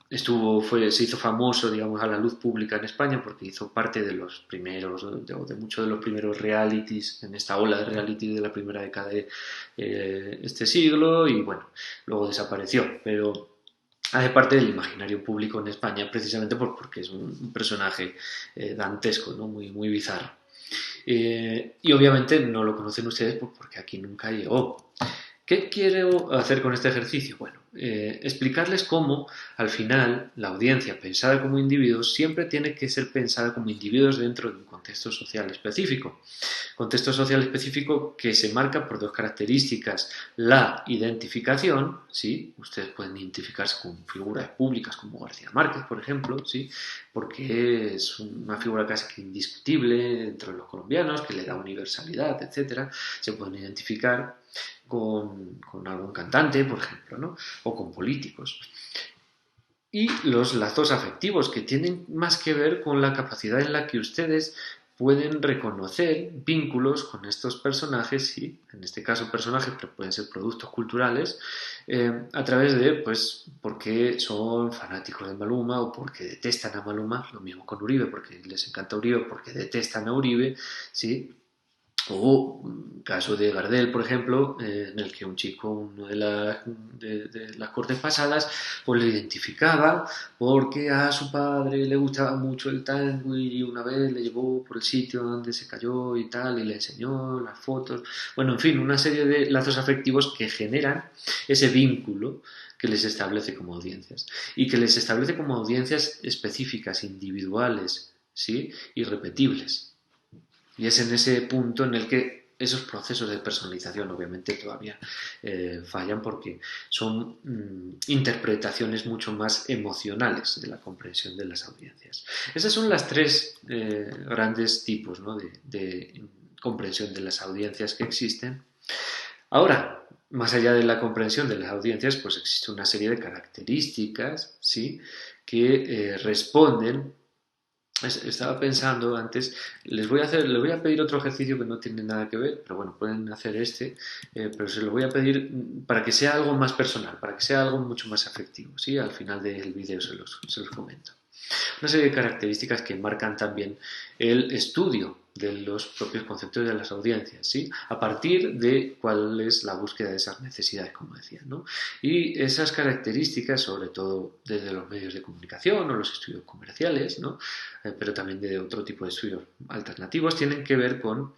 se hizo famoso, digamos, a la luz pública en España porque hizo parte de los primeros, de muchos de los primeros realities, en esta ola de reality de la primera década de este siglo, y bueno, luego desapareció, pero hace parte del imaginario público en España precisamente porque es un personaje dantesco, ¿no? Muy bizarro. Y obviamente no lo conocen ustedes porque aquí nunca llegó. ¿Qué quiero hacer con este ejercicio? Bueno, explicarles cómo, al final, la audiencia pensada como individuos siempre tiene que ser pensada como individuos dentro de un contexto social específico. Contexto social específico que se marca por dos características. La identificación, ¿sí? Ustedes pueden identificarse con figuras públicas como García Márquez, por ejemplo, ¿sí? Porque es una figura casi que indiscutible entre los colombianos, que le da universalidad, etc. Se pueden identificar con algún cantante, por ejemplo, ¿no? O con políticos. Y los lazos afectivos, que tienen más que ver con la capacidad en la que ustedes pueden reconocer vínculos con estos personajes, y en este caso personajes, pero pueden ser productos culturales, a través de, pues, porque son fanáticos de Maluma o porque detestan a Maluma, lo mismo con Uribe, porque les encanta Uribe, porque detestan a Uribe, ¿sí? O caso de Gardel, por ejemplo, en el que un chico, uno de las cortes pasadas, pues lo identificaba porque a su padre le gustaba mucho el tango y una vez le llevó por el sitio donde se cayó y tal, y le enseñó las fotos. Bueno, en fin, una serie de lazos afectivos que generan ese vínculo que les establece como audiencias. Y que les establece como audiencias específicas, individuales, ¿sí? Irrepetibles. Y es en ese punto en el que esos procesos de personalización obviamente todavía fallan porque son interpretaciones mucho más emocionales de la comprensión de las audiencias. Esas son las tres grandes tipos, ¿no? de comprensión de las audiencias que existen. Ahora, más allá de la comprensión de las audiencias, pues existe una serie de características, ¿sí?, que responden. Estaba pensando antes, les voy a pedir otro ejercicio que no tiene nada que ver, pero bueno, pueden hacer pero se lo voy a pedir para que sea algo más personal, para que sea algo mucho más afectivo, ¿sí? Al final del vídeo se los comento. Una serie de características que marcan también el estudio de los propios conceptos de las audiencias, ¿sí?, a partir de cuál es la búsqueda de esas necesidades, como decía, ¿no? Y esas características, sobre todo desde los medios de comunicación o los estudios comerciales, ¿no?, pero también de otro tipo de estudios alternativos, tienen que ver con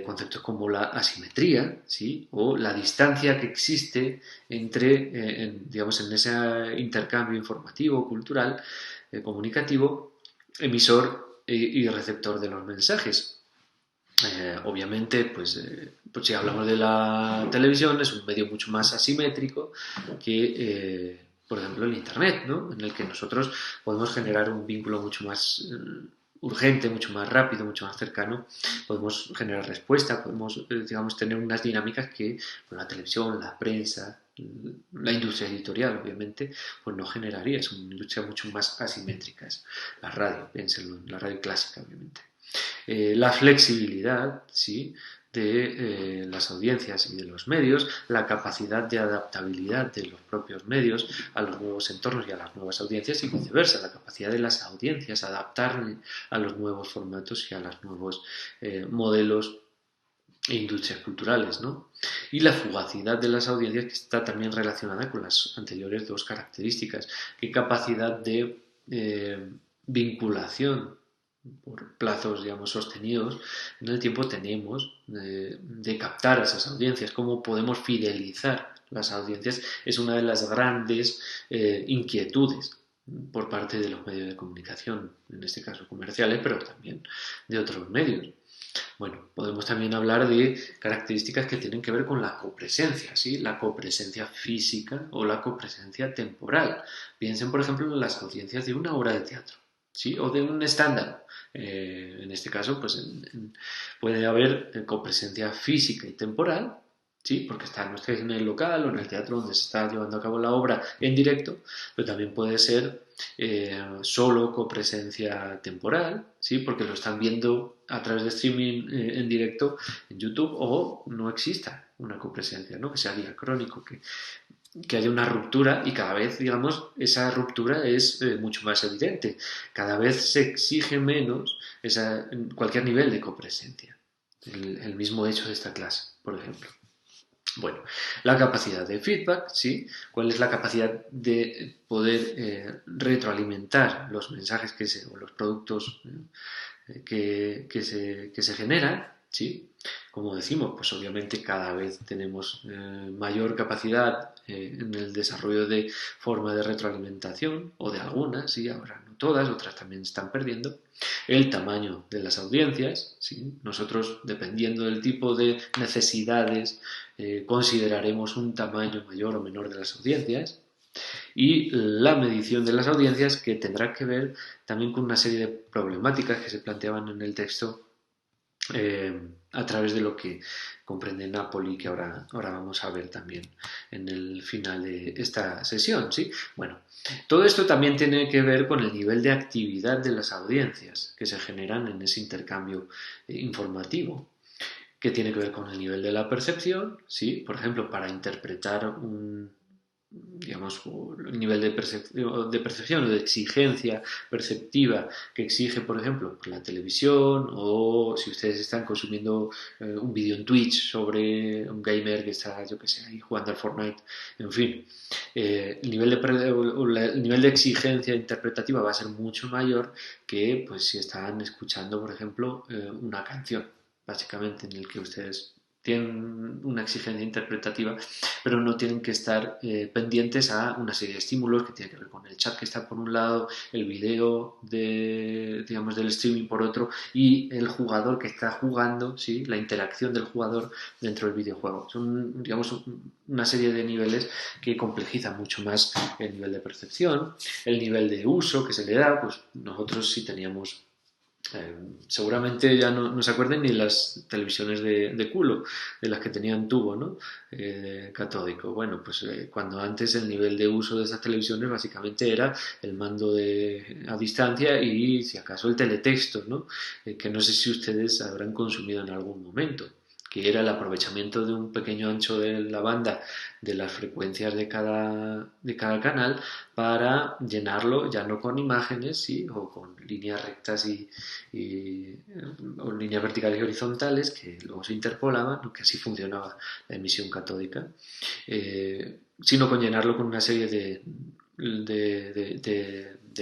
conceptos como la asimetría, ¿sí?, o la distancia que existe entre, digamos, en ese intercambio informativo, cultural, comunicativo, emisor y receptor de los mensajes. Obviamente, pues si hablamos de la televisión, es un medio mucho más asimétrico que, por ejemplo, el Internet, ¿no?, en el que nosotros podemos generar un vínculo mucho más urgente, mucho más rápido, mucho más cercano, podemos generar respuesta, podemos, digamos, tener unas dinámicas que con la televisión, la prensa, la industria editorial, obviamente, pues no generaría, es una industria mucho más asimétrica. La radio, piénsenlo, la radio clásica, obviamente. La flexibilidad, ¿sí?, de las audiencias y de los medios, la capacidad de adaptabilidad de los propios medios a los nuevos entornos y a las nuevas audiencias y viceversa, la capacidad de las audiencias a adaptar a los nuevos formatos y a los nuevos modelos e industrias culturales, ¿no? Y la fugacidad de las audiencias, que está también relacionada con las anteriores dos características, qué capacidad de vinculación por plazos, digamos, sostenidos en el tiempo tenemos de captar a esas audiencias, cómo podemos fidelizar las audiencias, es una de las grandes inquietudes por parte de los medios de comunicación, en este caso comerciales, pero también de otros medios. Bueno, podemos también hablar de características que tienen que ver con la copresencia, ¿sí?, la copresencia física o la copresencia temporal. Piensen, por ejemplo, en las audiencias de una obra de teatro, ¿sí?, o de un stand-up. En este caso, pues puede haber copresencia física y temporal, ¿sí?, porque no estáis en el local o en el teatro donde se está llevando a cabo la obra en directo, pero también puede ser solo copresencia temporal, ¿sí?, porque lo están viendo a través de streaming en directo en YouTube, o no exista una copresencia, ¿no?, que sea diacrónico, que haya una ruptura y cada vez, digamos, esa ruptura es mucho más evidente. Cada vez se exige menos cualquier nivel de copresencia. El mismo hecho de esta clase, por ejemplo. Bueno, la capacidad de feedback, ¿sí? ¿Cuál es la capacidad de poder retroalimentar los mensajes o los productos que se generan, ¿sí? Como decimos, pues obviamente cada vez tenemos mayor capacidad en el desarrollo de forma de retroalimentación, o de algunas, ¿sí? Ahora no todas, otras también están perdiendo. El tamaño de las audiencias, ¿sí? Nosotros, dependiendo del tipo de necesidades, consideraremos un tamaño mayor o menor de las audiencias. Y la medición de las audiencias, que tendrá que ver también con una serie de problemáticas que se planteaban en el texto a través de lo que comprende Napoli, que ahora vamos a ver también en el final de esta sesión, ¿sí? Bueno, todo esto también tiene que ver con el nivel de actividad de las audiencias que se generan en ese intercambio informativo, que tiene que ver con el nivel de la percepción, ¿sí? Por ejemplo, para interpretar digamos, el nivel de percepción o de exigencia perceptiva que exige, por ejemplo, la televisión, o si ustedes están consumiendo un vídeo en Twitch sobre un gamer que está, yo que sé, ahí jugando al Fortnite, en fin, el nivel de exigencia interpretativa va a ser mucho mayor que, pues, si están escuchando, por ejemplo, una canción, básicamente, en el que ustedes tienen una exigencia interpretativa, pero no tienen que estar pendientes a una serie de estímulos que tienen que ver con el chat que está por un lado, el video digamos, del streaming por otro, y el jugador que está jugando, ¿sí?, la interacción del jugador dentro del videojuego. Son, digamos, una serie de niveles que complejizan mucho más el nivel de percepción, el nivel de uso que se le da. Pues nosotros, si teníamos Seguramente ya no se acuerden ni las televisiones de culo, de las que tenían tubo, ¿no? Catódico. Bueno, pues cuando antes el nivel de uso de esas televisiones básicamente era el mando a distancia y si acaso el teletexto, ¿no? Que no sé si ustedes habrán consumido en algún momento, que era el aprovechamiento de un pequeño ancho de la banda de las frecuencias de cada canal para llenarlo ya no con imágenes, ¿sí? O con líneas rectas o líneas verticales y horizontales que luego se interpolaban, ¿no? Que así funcionaba la emisión catódica, sino con llenarlo con una serie de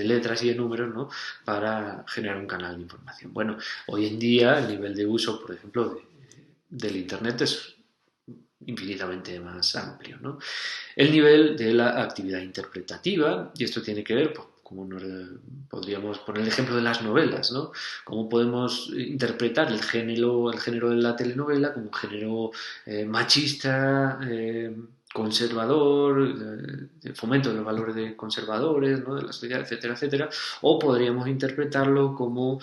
letras y de números, ¿no? Para generar un canal de información. Bueno, hoy en día el nivel de uso, por ejemplo, del Internet es infinitamente más amplio, ¿no? El nivel de la actividad interpretativa, y esto tiene que ver, pues, como podríamos poner el ejemplo de las novelas, ¿no? Cómo podemos interpretar el género de la telenovela como un género machista, conservador, de fomento de los valores conservadores, ¿no? De la sociedad, etcétera, etcétera, o podríamos interpretarlo como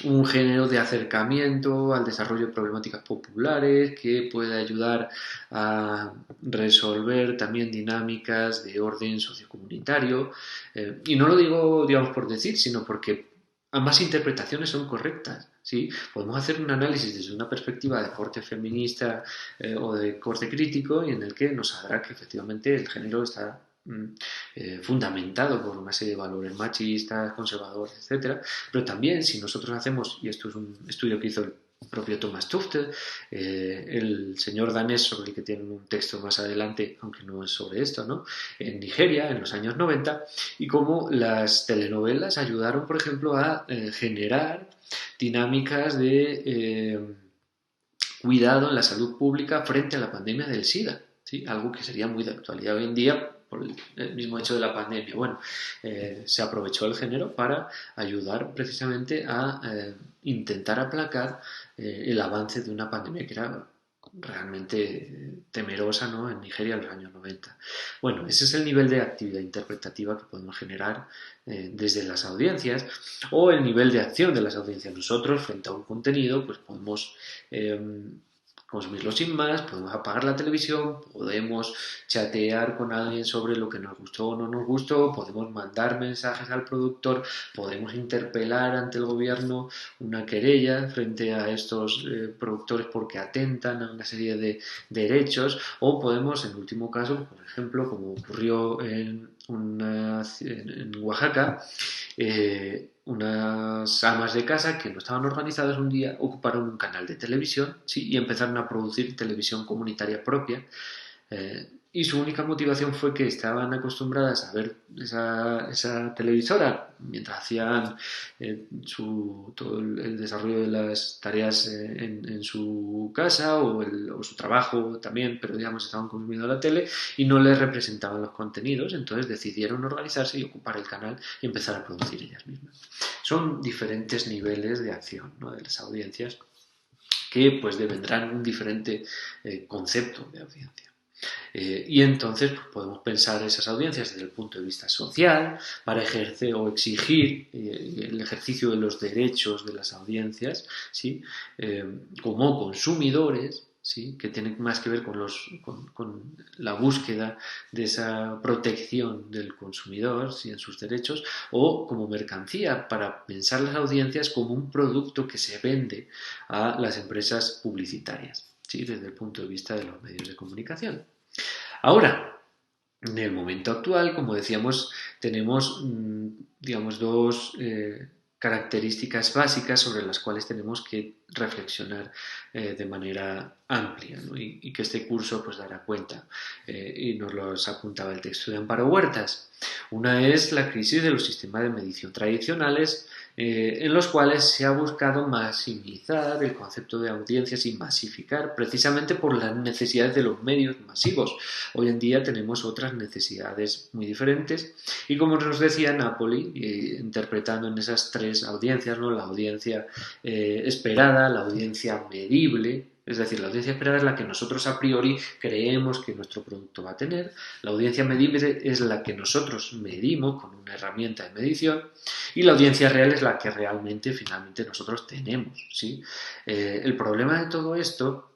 un género de acercamiento al desarrollo de problemáticas populares que puede ayudar a resolver también dinámicas de orden sociocomunitario. Y no lo digo, digamos, por decir, sino porque ambas interpretaciones son correctas. ¿Sí? Podemos hacer un análisis desde una perspectiva de corte feminista o de corte crítico y en el que nos sabrá que efectivamente el género está fundamentado por una serie de valores machistas, conservadores, etcétera. Pero también si nosotros hacemos, y esto es un estudio que hizo el propio Thomas Tufte, el señor danés sobre el que tienen un texto más adelante, aunque no es sobre esto, ¿no? En Nigeria, en los años 90, y cómo las telenovelas ayudaron, por ejemplo, a generar dinámicas de cuidado en la salud pública frente a la pandemia del SIDA, ¿sí? Algo que sería muy de actualidad hoy en día por el mismo hecho de la pandemia. Bueno, se aprovechó el género para ayudar precisamente a intentar aplacar el avance de una pandemia que era realmente temerosa, ¿no? En Nigeria en los años 90. Bueno, ese es el nivel de actividad interpretativa que podemos generar desde las audiencias o el nivel de acción de las audiencias. Nosotros, frente a un contenido, pues podemos eh, consumirlo sin más, podemos apagar la televisión, podemos chatear con alguien sobre lo que nos gustó o no nos gustó, podemos mandar mensajes al productor, podemos interpelar ante el gobierno una querella frente a estos productores porque atentan a una serie de derechos, o podemos, en último caso, por ejemplo, como ocurrió en Oaxaca, unas amas de casa que no estaban organizadas un día ocuparon un canal de televisión, ¿sí? Y empezaron a producir televisión comunitaria propia. Y su única motivación fue que estaban acostumbradas a ver esa televisora mientras hacían todo el desarrollo de las tareas en su casa o su trabajo también, pero digamos estaban consumiendo la tele y no les representaban los contenidos, entonces decidieron organizarse y ocupar el canal y empezar a producir ellas mismas. Son diferentes niveles de acción, ¿no? De las audiencias que pues devendrán un diferente concepto de audiencia. Y entonces pues, podemos pensar esas audiencias desde el punto de vista social para ejercer o exigir el ejercicio de los derechos de las audiencias, ¿sí? Como consumidores, ¿sí? Que tienen más que ver con la búsqueda de esa protección del consumidor, ¿sí? En sus derechos, o como mercancía para pensar las audiencias como un producto que se vende a las empresas publicitarias, ¿sí? Desde el punto de vista de los medios de comunicación. Ahora, en el momento actual, como decíamos, tenemos, digamos, dos características básicas sobre las cuales tenemos que reflexionar de manera amplia, ¿no? Y que este curso pues dará cuenta y nos los apuntaba el texto de Amparo Huertas. Una es la crisis de los sistemas de medición tradicionales en los cuales se ha buscado maximizar el concepto de audiencias y masificar precisamente por las necesidades de los medios masivos. Hoy en día tenemos otras necesidades muy diferentes y como nos decía Napoli, interpretando en esas tres audiencias, ¿no? La audiencia esperada, la audiencia medible, Es decir, la audiencia esperada es la que nosotros a priori creemos que nuestro producto va a tener. La audiencia medible es la que nosotros medimos con una herramienta de medición. Y la audiencia real es la que realmente, finalmente, nosotros tenemos, ¿sí? El problema de todo esto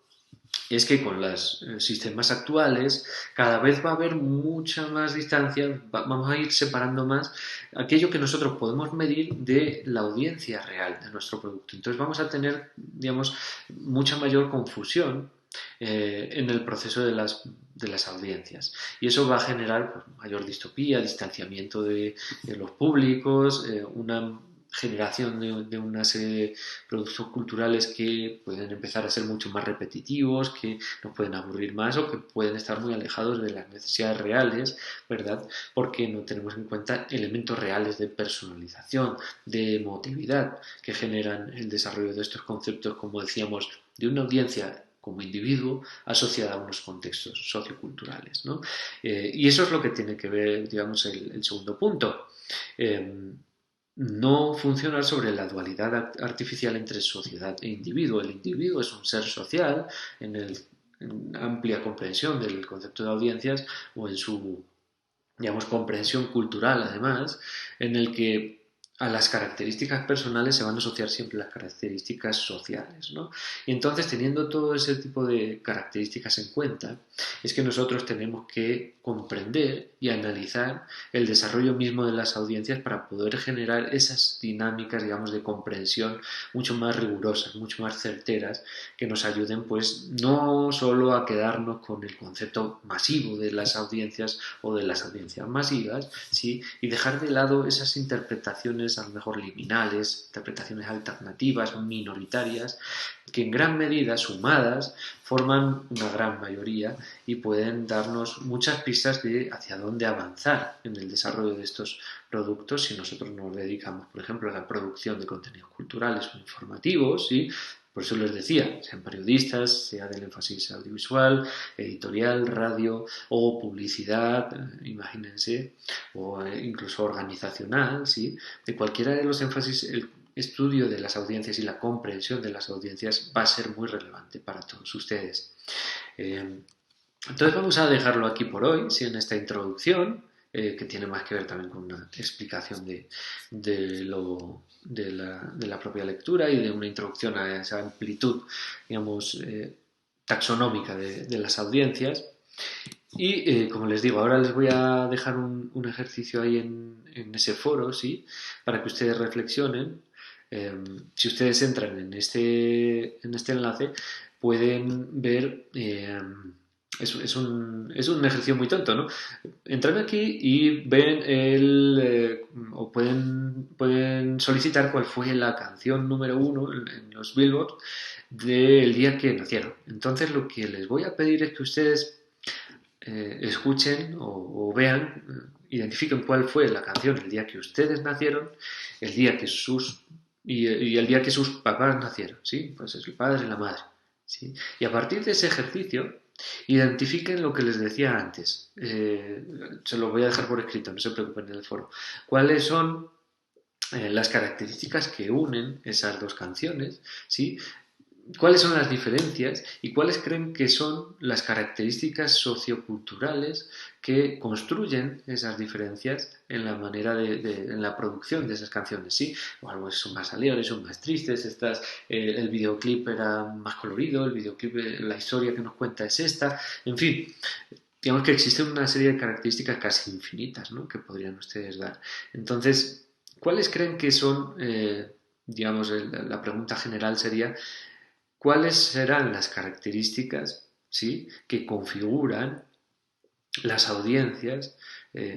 es que con los sistemas actuales cada vez va a haber mucha más distancia, vamos a ir separando más aquello que nosotros podemos medir de la audiencia real de nuestro producto. Entonces vamos a tener, digamos, mucha mayor confusión en el proceso de las audiencias. Y eso va a generar pues, mayor distopía, distanciamiento de los públicos, una generación de una serie de productos culturales que pueden empezar a ser mucho más repetitivos, que nos pueden aburrir más o que pueden estar muy alejados de las necesidades reales, ¿verdad? Porque no tenemos en cuenta elementos reales de personalización, de emotividad que generan el desarrollo de estos conceptos, como decíamos, de una audiencia como individuo asociada a unos contextos socioculturales, ¿no? Y eso es lo que tiene que ver, digamos, el segundo punto. No funcionar sobre la dualidad artificial entre sociedad e individuo. El individuo es un ser social en amplia comprensión del concepto de audiencias o en su, digamos, comprensión cultural, además, en el que a las características personales se van a asociar siempre las características sociales, ¿no? Y entonces, teniendo todo ese tipo de características en cuenta, es que nosotros tenemos que comprender y analizar el desarrollo mismo de las audiencias para poder generar esas dinámicas, digamos, de comprensión mucho más rigurosas, mucho más certeras, que nos ayuden, pues, no solo a quedarnos con el concepto masivo de las audiencias o de las audiencias masivas, ¿sí? Y dejar de lado esas interpretaciones a lo mejor liminales, interpretaciones alternativas, minoritarias, que en gran medida, sumadas, forman una gran mayoría y pueden darnos muchas pistas de hacia dónde avanzar en el desarrollo de estos productos si nosotros nos dedicamos, por ejemplo, a la producción de contenidos culturales o informativos, ¿sí? Por eso les decía, sean periodistas, sea del énfasis audiovisual, editorial, radio o publicidad, imagínense, o incluso organizacional, ¿sí? De cualquiera de los énfasis, el estudio de las audiencias y la comprensión de las audiencias va a ser muy relevante para todos ustedes. Entonces vamos a dejarlo aquí por hoy, ¿sí? En esta introducción, que tiene más que ver también con una explicación de la propia lectura y de una introducción a esa amplitud, digamos, taxonómica de las audiencias. Y como les digo, ahora les voy a dejar un ejercicio ahí en ese foro, ¿sí? Para que ustedes reflexionen. Si ustedes entran en este enlace, pueden ver... es un ejercicio muy tonto, ¿no? Entran aquí y ven o pueden solicitar cuál fue la canción número uno en los Billboard del día que nacieron. Entonces lo que les voy a pedir es que ustedes escuchen o vean, identifiquen cuál fue la canción el día que ustedes nacieron, el día que y el día que sus papás nacieron, ¿sí? Pues es el padre y la madre, ¿sí? Y a partir de ese ejercicio, identifiquen lo que les decía antes. Se lo voy a dejar por escrito, no se preocupen en el foro. ¿Cuáles son las características que unen esas dos canciones? ¿Sí? ¿Cuáles son las diferencias y cuáles creen que son las características socioculturales que construyen esas diferencias en la manera en la producción de esas canciones? ¿Sí? O algunas son más alegres, son más tristes, el videoclip era más colorido, el videoclip, la historia que nos cuenta es esta, en fin. Digamos que existen una serie de características casi infinitas, ¿no? Que podrían ustedes dar. Entonces, ¿cuáles creen que son, digamos, la pregunta general sería, ¿cuáles serán las características, ¿sí? Que configuran las audiencias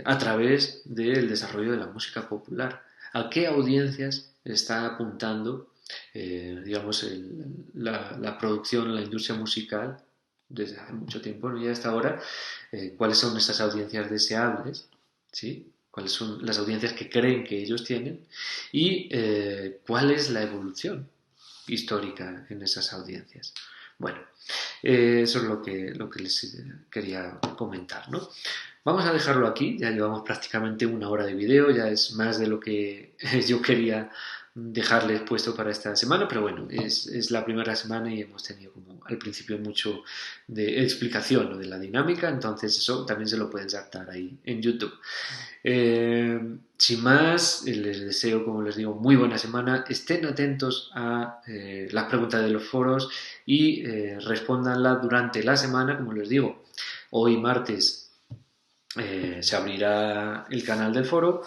a través del desarrollo de la música popular? ¿A qué audiencias está apuntando, digamos, la producción, la industria musical desde hace mucho tiempo, ¿no? Y hasta ahora? ¿Cuáles son esas audiencias deseables? ¿Sí? ¿Cuáles son las audiencias que creen que ellos tienen? ¿Y cuál es la evolución histórica en esas audiencias? Bueno, eso es lo que les quería comentar, ¿no? Vamos a dejarlo aquí, ya llevamos prácticamente una hora de vídeo, ya es más de lo que yo quería dejarles puesto para esta semana, pero bueno, es la primera semana y hemos tenido como al principio mucho de explicación, ¿no?, de la dinámica, entonces eso también se lo pueden saltar ahí en YouTube. Sin más, les deseo, como les digo, muy buena semana. Estén atentos a las preguntas de los foros y respóndanlas durante la semana, como les digo. Hoy martes se abrirá el canal del foro.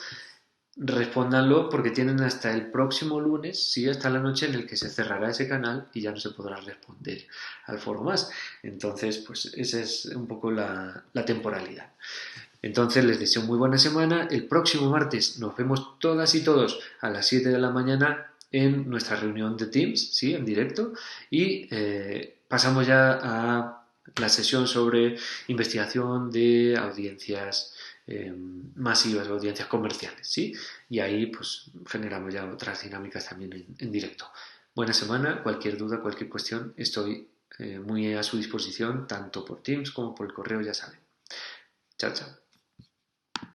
Respóndanlo porque tienen hasta el próximo lunes, sí, hasta la noche en el que se cerrará ese canal y ya no se podrá responder al foro más. Entonces, pues esa es un poco la temporalidad. Entonces les deseo muy buena semana. El próximo martes nos vemos todas y todos a las 7 de la mañana en nuestra reunión de Teams, ¿sí?, en directo. Y pasamos ya a la sesión sobre investigación de audiencias masivas, audiencias comerciales, ¿sí? Y ahí pues generamos ya otras dinámicas también en directo. Buena semana. Cualquier duda, cualquier cuestión, estoy muy a su disposición, tanto por Teams como por el correo, ya saben. Chao, chao.